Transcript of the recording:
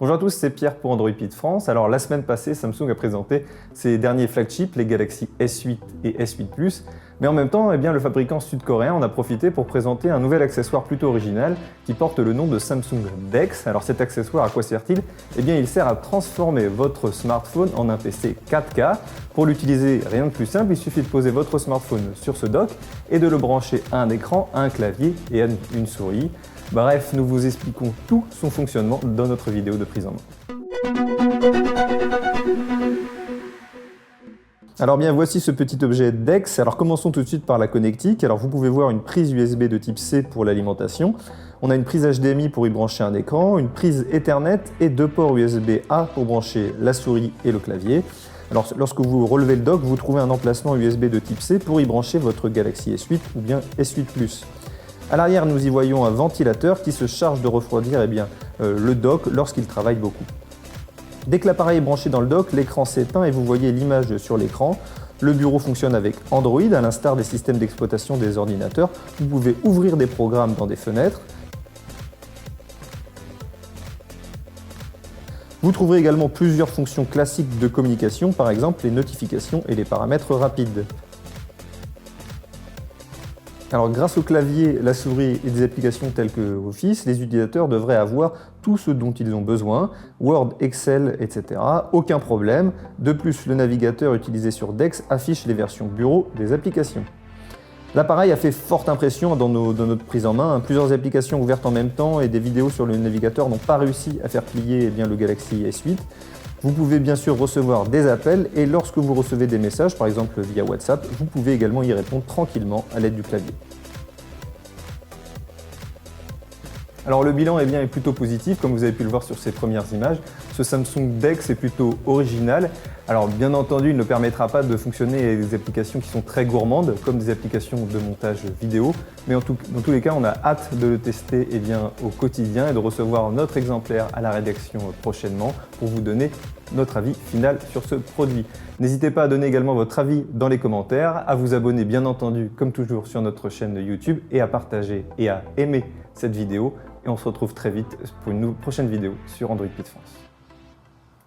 Bonjour à tous, c'est Pierre pour Android Pit France. Alors la semaine passée, Samsung a présenté ses derniers flagships, les Galaxy S8 et S8 Plus. Mais en même temps, le fabricant sud-coréen en a profité pour présenter un nouvel accessoire plutôt original qui porte le nom de Samsung DeX. Alors cet accessoire, à quoi sert-il? Il sert à transformer votre smartphone en un PC 4K. Pour l'utiliser, rien de plus simple, il suffit de poser votre smartphone sur ce dock et de le brancher à un écran, à un clavier et à une souris. Bref, nous vous expliquons tout son fonctionnement dans notre vidéo de prise en main. Alors voici ce petit objet DeX. Alors commençons tout de suite par la connectique. Alors vous pouvez voir une prise USB de type C pour l'alimentation. On a une prise HDMI pour y brancher un écran, une prise Ethernet et deux ports USB-A pour brancher la souris et le clavier. Alors lorsque vous relevez le dock, vous trouvez un emplacement USB de type C pour y brancher votre Galaxy S8 ou bien S8 Plus. À l'arrière, nous y voyons un ventilateur qui se charge de refroidir le dock lorsqu'il travaille beaucoup. Dès que l'appareil est branché dans le dock, l'écran s'éteint et vous voyez l'image sur l'écran. Le bureau fonctionne avec Android, à l'instar des systèmes d'exploitation des ordinateurs. Vous pouvez ouvrir des programmes dans des fenêtres. Vous trouverez également plusieurs fonctions classiques de communication, par exemple les notifications et les paramètres rapides. Alors grâce au clavier, la souris et des applications telles que Office, les utilisateurs devraient avoir tout ce dont ils ont besoin, Word, Excel, etc. Aucun problème. De plus, le navigateur utilisé sur DeX affiche les versions bureau des applications. L'appareil a fait forte impression dans notre prise en main. Plusieurs applications ouvertes en même temps et des vidéos sur le navigateur n'ont pas réussi à faire plier le Galaxy S8. Vous pouvez bien sûr recevoir des appels et lorsque vous recevez des messages, par exemple via WhatsApp, vous pouvez également y répondre tranquillement à l'aide du clavier. Alors le bilan est plutôt positif, comme vous avez pu le voir sur ces premières images. Ce Samsung DeX est plutôt original. Alors bien entendu, il ne permettra pas de fonctionner avec des applications qui sont très gourmandes, comme des applications de montage vidéo. Mais dans tous les cas, on a hâte de le tester au quotidien et de recevoir notre exemplaire à la rédaction prochainement pour vous donner notre avis final sur ce produit. N'hésitez pas à donner également votre avis dans les commentaires, à vous abonner bien entendu comme toujours sur notre chaîne YouTube et à partager et à aimer cette vidéo. Et on se retrouve très vite pour une prochaine vidéo sur Android Pit France.